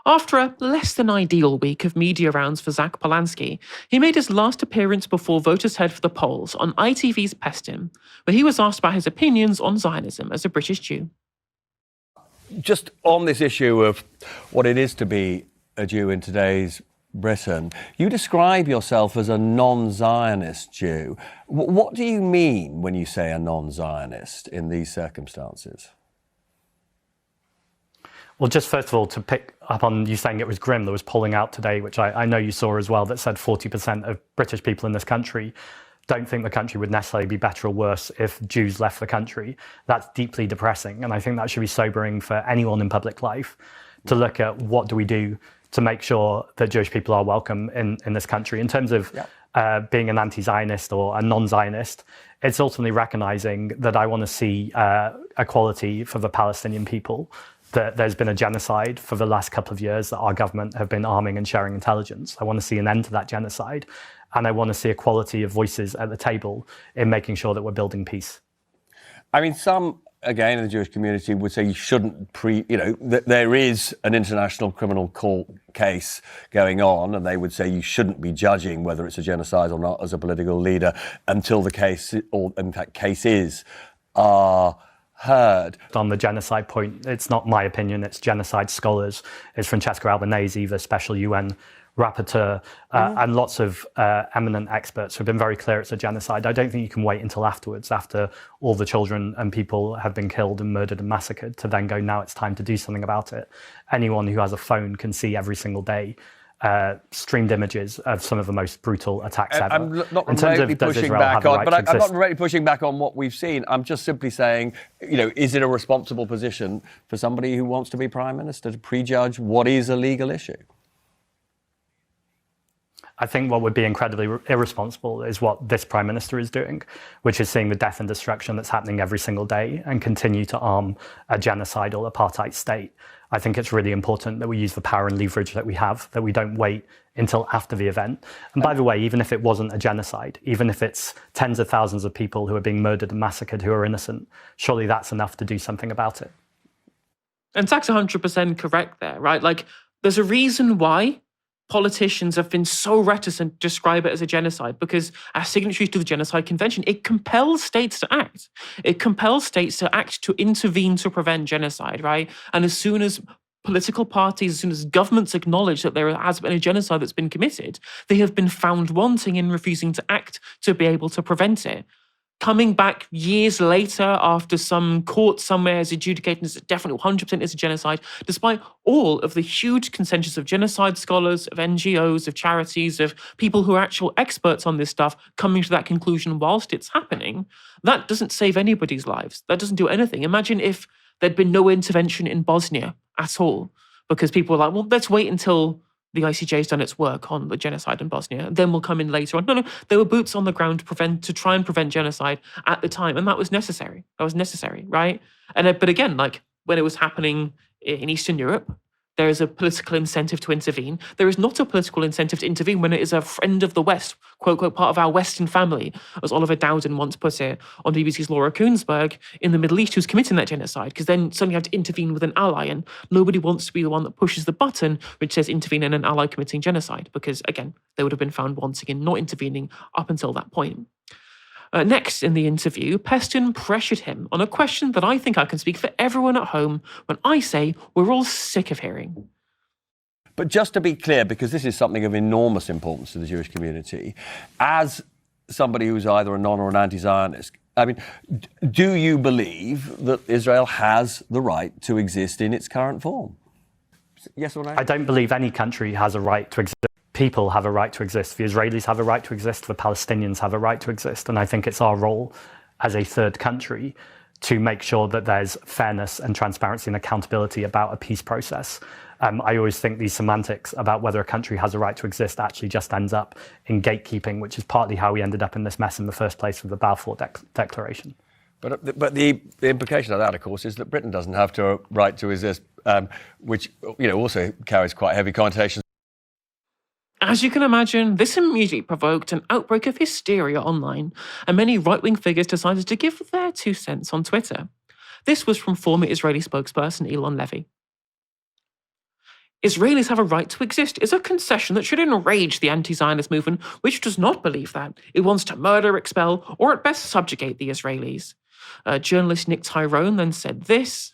After a less than ideal week of media rounds for Zack Polanski, he made his last appearance before voters head for the polls on ITV's Pestin, where he was asked about his opinions on Zionism as a British Jew. Just on this issue of what it is to be a Jew in today's Britain, you describe yourself as a non-Zionist Jew. What do you mean when you say a non-Zionist in these circumstances? Well, just first of all, to pick up on you saying it was grim, there was polling out today, which I know you saw as well, that said 40% of British people in this country don't think the country would necessarily be better or worse if Jews left the country. That's deeply depressing. And I think that should be sobering for anyone in public life to look at what do we do to make sure that Jewish people are welcome in this country. In terms of being an anti-Zionist or a non-Zionist, it's ultimately recognizing that I want to see equality for the Palestinian people, that there's been a genocide for the last couple of years, that our government have been arming and sharing intelligence. I want to see an end to that genocide. And I want to see equality of voices at the table in making sure that we're building peace. I mean, some, again, in the Jewish community would say you shouldn't there is an international criminal court case going on, and they would say you shouldn't be judging whether it's a genocide or not as a political leader until the case, or in fact cases, are heard. On the genocide point, it's not my opinion, it's genocide scholars. It's Francesca Albanese, the special UN rapporteur, and lots of eminent experts who have been very clear it's a genocide. I don't think you can wait until afterwards, after all the children and people have been killed and murdered and massacred, to then go, now it's time to do something about it. Anyone who has a phone can see every single day streamed images of some of the most brutal attacks ever. I'm not remotely pushing back on, but I'm not really pushing back on what we've seen. I'm just simply saying, is it a responsible position for somebody who wants to be Prime Minister to prejudge what is a legal issue? I think what would be incredibly irresponsible is what this Prime Minister is doing, which is seeing the death and destruction that's happening every single day and continue to arm a genocidal apartheid state. I think it's really important that we use the power and leverage that we have, that we don't wait until after the event. And by the way, even if it wasn't a genocide, even if it's tens of thousands of people who are being murdered and massacred who are innocent, surely that's enough to do something about it. And Zach's 100% correct there, right? Like, there's a reason why politicians have been so reticent to describe it as a genocide, because as signatories to the Genocide Convention, it compels states to act. It compels states to act, to intervene, to prevent genocide, right? And as soon as political parties, as soon as governments acknowledge that there has been a genocide that's been committed, they have been found wanting in refusing to act to be able to prevent it. Coming back years later after some court somewhere has adjudicated it's definitely 100% is a genocide, despite all of the huge consensus of genocide scholars, of NGOs, of charities, of people who are actual experts on this stuff coming to that conclusion whilst it's happening, that doesn't save anybody's lives. That doesn't do anything. Imagine if there'd been no intervention in Bosnia at all, because people were like, well, let's wait until the ICJ has done its work on the genocide in Bosnia, then we'll come in later on. No, there were boots on the ground to try and prevent genocide at the time, and that was necessary. That was necessary, right? But again, like when it was happening in Eastern Europe, there is a political incentive to intervene. There is not a political incentive to intervene when it is a friend of the West, quote, quote, part of our Western family, as Oliver Dowden once put it on BBC's Laura Kuenssberg, in the Middle East, who's committing that genocide, because then suddenly you have to intervene with an ally, and nobody wants to be the one that pushes the button which says intervene in an ally committing genocide, because, again, they would have been found wanting in not intervening up until that point. Next in the interview, Pestin pressured him on a question that I think I can speak for everyone at home when I say we're all sick of hearing. But just to be clear, because this is something of enormous importance to the Jewish community, as somebody who's either a non or an anti-Zionist, I mean, do you believe that Israel has the right to exist in its current form? Yes or no? I don't believe any country has a right to exist. People have a right to exist. The Israelis have a right to exist. The Palestinians have a right to exist. And I think it's our role as a third country to make sure that there's fairness and transparency and accountability about a peace process. I always think these semantics about whether a country has a right to exist actually just ends up in gatekeeping, which is partly how we ended up in this mess in the first place with the Balfour Declaration. But the implication of that, of course, is that Britain doesn't have a right to exist, which also carries quite heavy connotations. As you can imagine, this immediately provoked an outbreak of hysteria online, and many right-wing figures decided to give their 2 cents on Twitter. This was from former Israeli spokesperson Elon Levy. Israelis have a right to exist is a concession that should enrage the anti-Zionist movement, which does not believe that. It wants to murder, expel, or at best subjugate the Israelis. Journalist Nick Tyrone then said this.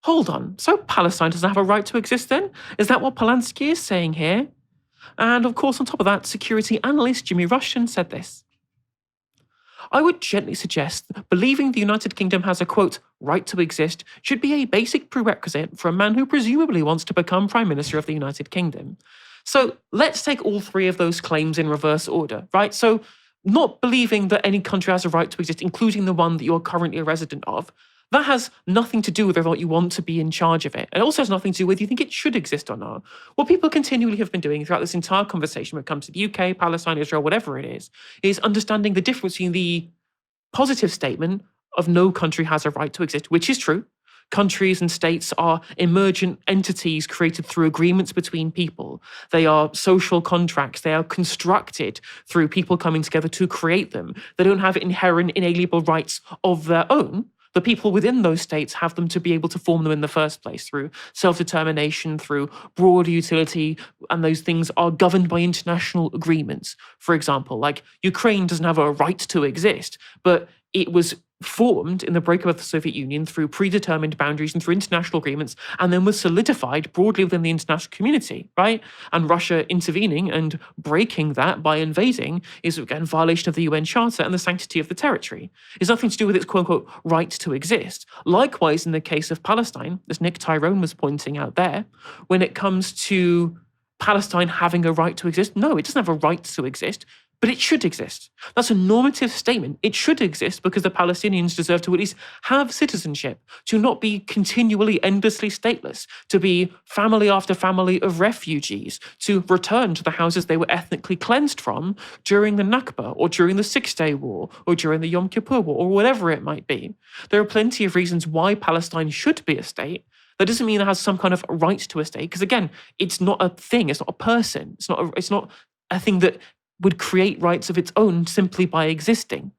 Hold on, so Palestine doesn't have a right to exist then? Is that what Polanski is saying here? And of course, on top of that, security analyst Jimmy Rushton said this. I would gently suggest that believing the United Kingdom has a, quote, right to exist should be a basic prerequisite for a man who presumably wants to become Prime Minister of the United Kingdom. So let's take all three of those claims in reverse order, right? So not believing that any country has a right to exist, including the one that you're currently a resident of, that has nothing to do with whether or not you want to be in charge of it. It also has nothing to do with whether you think it should exist or not. What people continually have been doing throughout this entire conversation when it comes to the UK, Palestine, Israel, whatever it is understanding the difference between the positive statement of no country has a right to exist, which is true. Countries and states are emergent entities created through agreements between people. They are social contracts. They are constructed through people coming together to create them. They don't have inherent inalienable rights of their own. The people within those states have them to be able to form them in the first place through self-determination, through broader utility, and those things are governed by international agreements. For example, like Ukraine doesn't have a right to exist, but it was formed in the breakup of the Soviet Union through predetermined boundaries and through international agreements, and then was solidified broadly within the international community, right? And Russia intervening and breaking that by invading is, again, violation of the UN Charter and the sanctity of the territory. It's nothing to do with its quote-unquote right to exist. Likewise, in the case of Palestine, as Nick Tyrone was pointing out there, when it comes to Palestine having a right to exist, no, it doesn't have a right to exist, but it should exist. That's a normative statement. It should exist because the Palestinians deserve to at least have citizenship, to not be continually, endlessly stateless, to be family after family of refugees, to return to the houses they were ethnically cleansed from during the Nakba or during the Six-Day War or during the Yom Kippur War or whatever it might be. There are plenty of reasons why Palestine should be a state. That doesn't mean it has some kind of right to a state, because again, it's not a thing, it's not a person, it's not a thing that would create rights of its own simply by existing.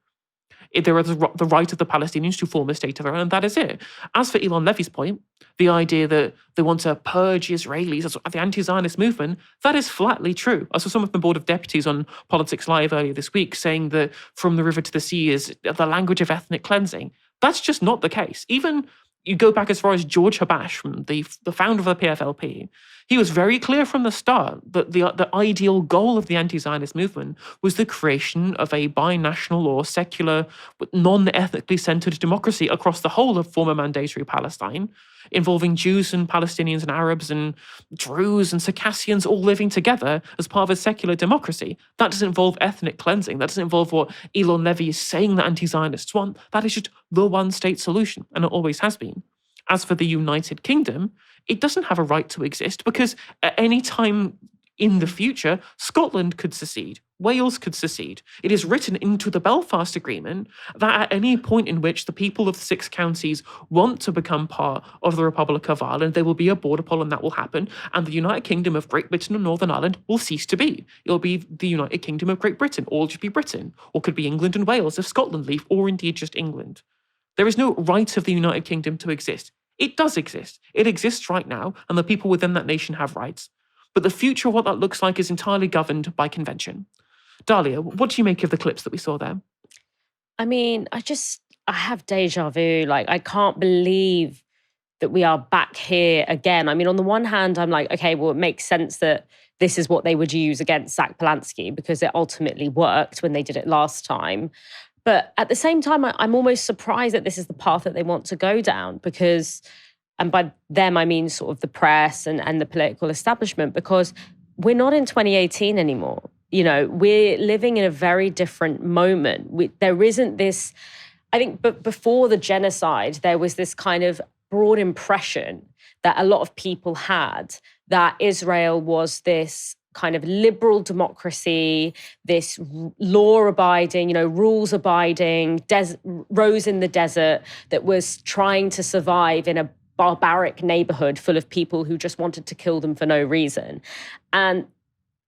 There is the right of the Palestinians to form a state of their own, and that is it. As for Elon Levy's point, the idea that they want to purge Israelis, the anti-Zionist movement, that is flatly true. I saw some of the Board of Deputies on Politics Live earlier this week saying that from the river to the sea is the language of ethnic cleansing. That's just not the case. Even you go back as far as George Habash, from the founder of the PFLP, he was very clear from the start that the ideal goal of the anti-Zionist movement was the creation of a binational or secular, non-ethnically centered democracy across the whole of former mandatory Palestine, involving Jews and Palestinians and Arabs and Druze and Circassians all living together as part of a secular democracy. That doesn't involve ethnic cleansing. That doesn't involve what Elon Levy is saying that anti-Zionists want. That is just the one-state solution, and it always has been. As for the United Kingdom, it doesn't have a right to exist because at any time in the future, Scotland could secede, Wales could secede. It is written into the Belfast Agreement that at any point in which the people of the 6 counties want to become part of the Republic of Ireland, there will be a border poll and that will happen, and the United Kingdom of Great Britain and Northern Ireland will cease to be. It'll be the United Kingdom of Great Britain, or just be Britain, or could be England and Wales if Scotland leave, or indeed just England. There is no right of the United Kingdom to exist. It does exist. It exists right now, and the people within that nation have rights. But the future of what that looks like is entirely governed by convention. Dahlia, what do you make of the clips that we saw there? I mean, I have deja vu. Like, I can't believe that we are back here again. I mean, on the one hand, I'm like, okay, well, it makes sense that this is what they would use against Zack Polanski because it ultimately worked when they did it last time. But at the same time, I'm almost surprised that this is the path that they want to go down because, and by them, I mean sort of the press and the political establishment, because we're not in 2018 anymore. You know, we're living in a very different moment. There isn't this, I think, but before the genocide, there was this kind of broad impression that a lot of people had that Israel was this kind of liberal democracy, this law-abiding, rules-abiding, rose in the desert that was trying to survive in a barbaric neighborhood full of people who just wanted to kill them for no reason. And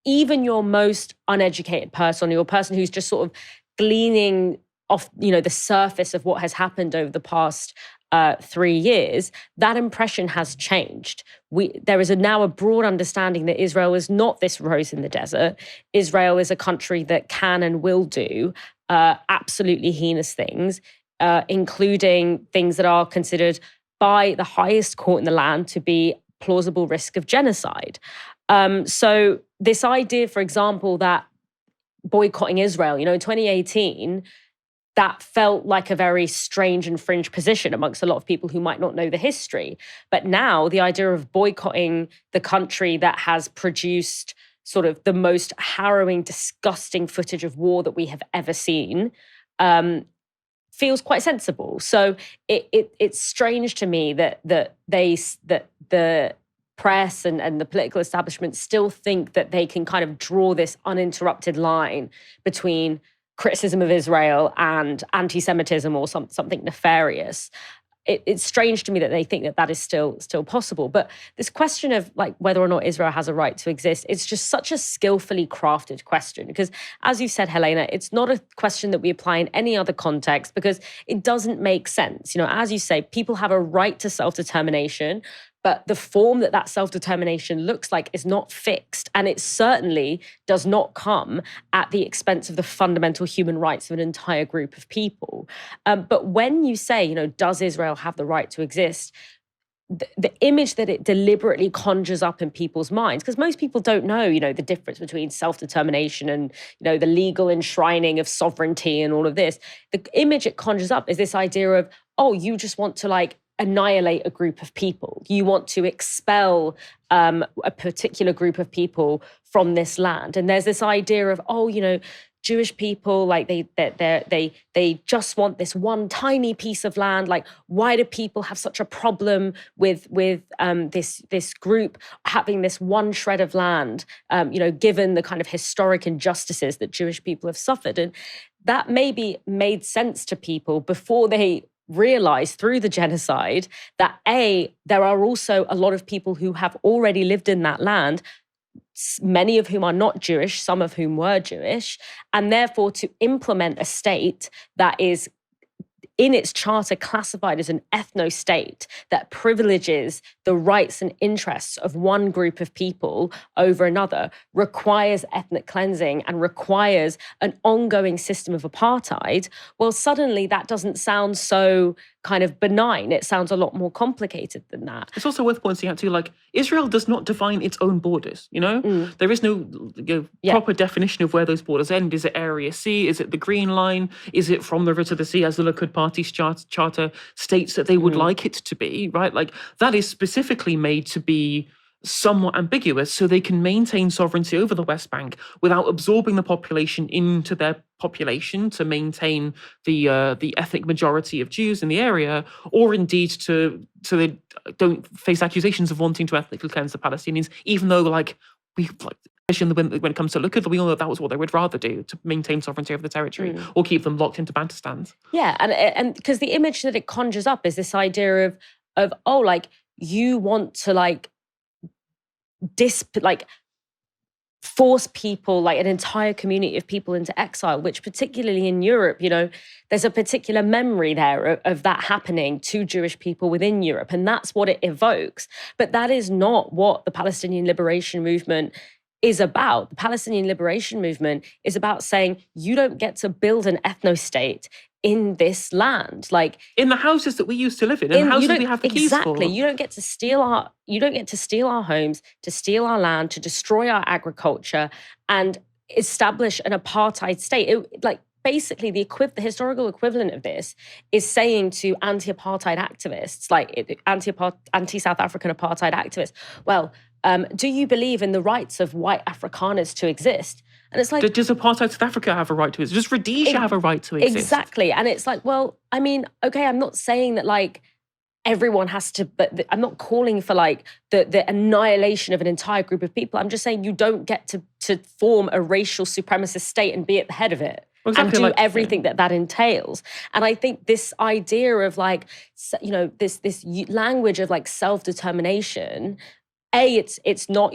even your most uneducated person, or your person who's just sort of gleaning off, the surface of what has happened over the past 3 years, that impression has changed. There is now a broad understanding that Israel is not this rose in the desert. Israel is a country that can and will do absolutely heinous things, including things that are considered by the highest court in the land to be plausible risk of genocide. So this idea, for example, that boycotting Israel, in 2018, that felt like a very strange and fringe position amongst a lot of people who might not know the history. But now the idea of boycotting the country that has produced sort of the most harrowing, disgusting footage of war that we have ever seen feels quite sensible. So it's strange to me that the press and the political establishment still think that they can kind of draw this uninterrupted line between criticism of Israel and anti-Semitism or something nefarious. It's strange to me that they think that is still possible. But this question of like whether or not Israel has a right to exist, it's just such a skillfully crafted question. Because as you said, Helena, it's not a question that we apply in any other context because it doesn't make sense. As you say, people have a right to self-determination, but the form that self-determination looks like is not fixed. And it certainly does not come at the expense of the fundamental human rights of an entire group of people. But when you say, does Israel have the right to exist? The image that it deliberately conjures up in people's minds, because most people don't know, the difference between self-determination and, the legal enshrining of sovereignty and all of this. The image it conjures up is this idea of, oh, you just want to annihilate a group of people. You want to expel a particular group of people from this land. And there's this idea of, Jewish people, they just want this one tiny piece of land. Like, why do people have such a problem with this group having this one shred of land? Given the kind of historic injustices that Jewish people have suffered, and that maybe made sense to people before they realized through the genocide that there are also a lot of people who have already lived in that land, many of whom are not Jewish, some of whom were Jewish, and therefore to implement a state that is in its charter classified as an ethno-state that privileges the rights and interests of one group of people over another requires ethnic cleansing and requires an ongoing system of apartheid. Well, suddenly that doesn't sound so kind of benign. It sounds a lot more complicated than that. It's also worth pointing out too, Israel does not define its own borders, There is no proper definition of where those borders end. Is it Area C? Is it the Green Line? Is it from the river to the sea, as the Likud Party's charter states that they would like it to be, right? That is specifically made to be somewhat ambiguous so they can maintain sovereignty over the West Bank without absorbing the population into their population to maintain the ethnic majority of Jews in the area, or indeed so they don't face accusations of wanting to ethnically cleanse the Palestinians, even though when it comes to Likud, we all know that was what they would rather do, to maintain sovereignty over the territory or keep them locked into Bantustans. Yeah, and because the image that it conjures up is this idea of you want to force people, an entire community of people into exile, which particularly in Europe, there's a particular memory there of that happening to Jewish people within Europe. And that's what it evokes. But that is not what the Palestinian Liberation Movement is about. The Palestinian Liberation Movement is about saying you don't get to build an ethno-state in this land, in the houses that we used to live in, and houses we have the keys for. Exactly. You don't get to steal our homes, to steal our land, to destroy our agriculture, and establish an apartheid state. Basically, the historical equivalent of this is saying to anti-apartheid activists, anti-South African apartheid activists, well, do you believe in the rights of white Afrikaners to exist? And it's does apartheid South Africa have a right to exist? Does Rhodesia have a right to exist? Exactly. And it's well, I mean, okay, I'm not saying that everyone has to, but I'm not calling for the annihilation of an entire group of people. I'm just saying you don't get to form a racial supremacist state and be at the head of it. Exactly, and do everything that entails. And I think this idea of this language of self-determination, it's not,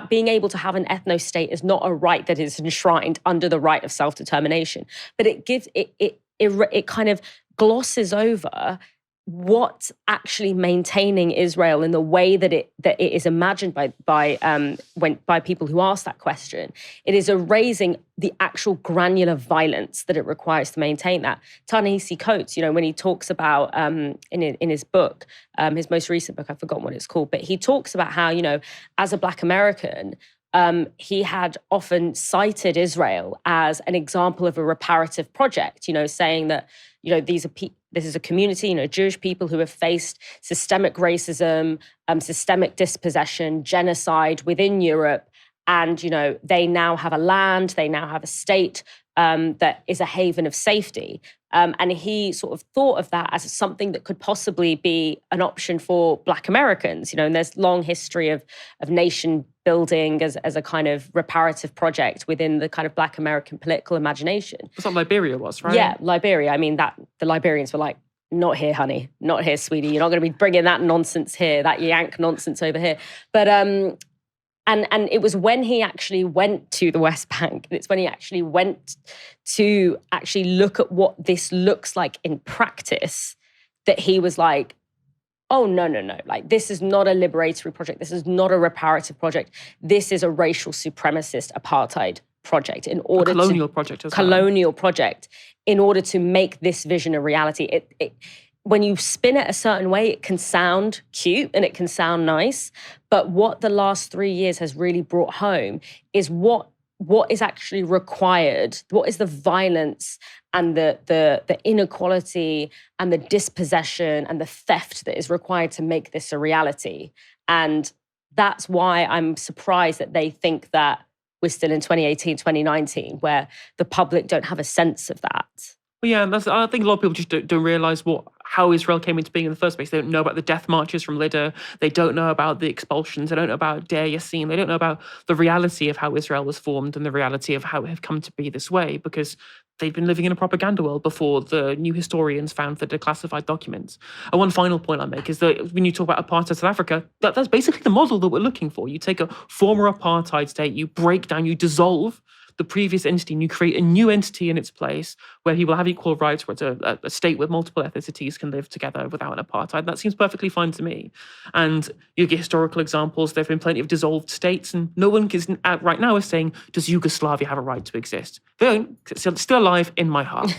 being able to have an ethno-state is not a right that is enshrined under the right of self-determination. But it gives it it kind of glosses over what actually maintaining Israel in the way that it is imagined by people who ask that question. It is erasing the actual granular violence that it requires to maintain that. Ta-Nehisi Coates, when he talks about in his book, his most recent book, I've forgotten what it's called, but he talks about how, as a Black American, he had often cited Israel as an example of a reparative project, saying that, this is a community, Jewish people who have faced systemic racism, systemic dispossession, genocide within Europe. And, they now have a land, they now have a state that is a haven of safety. And he sort of thought of that as something that could possibly be an option for Black Americans, and there's long history of nation building as a kind of reparative project within the kind of Black American political imagination. That's what Liberia was, right? Yeah, Liberia. I mean, the Liberians were like, not here, honey, not here, sweetie. You're not going to be bringing that nonsense here, that yank nonsense over here. But and it was when he actually went to the West Bank, and it's when he actually went to actually look at what this looks like in practice, that he was like, oh, no. Like, this is not a liberatory project. This is not a reparative project. This is a racial supremacist apartheid project. Colonial project as well. Colonial project. In order to make this vision a reality. When you spin it a certain way, it can sound cute and it can sound nice. But what the last 3 years has really brought home is what is actually required, what is the violence and the inequality and the dispossession and the theft that is required to make this a reality. And that's why I'm surprised that they think that we're still in 2018, 2019, where the public don't have a sense of that. Well, yeah, I think a lot of people just don't realise how Israel came into being in the first place. They don't know about the death marches from Lydda. They don't know about the expulsions. They don't know about Deir Yassin. They don't know about the reality of how Israel was formed and the reality of how it had come to be this way, because they've been living in a propaganda world before the new historians found the declassified documents. And one final point I make is that when you talk about apartheid South Africa, that's basically the model that we're looking for. You take a former apartheid state, you break down, you dissolve the previous entity, and you create a new entity in its place where people have equal rights, where it's a state where multiple ethnicities can live together without an apartheid. That seems perfectly fine to me. And you get historical examples. There have been plenty of dissolved states, and no one right now is saying, does Yugoslavia have a right to exist? They don't. It's still alive in my heart.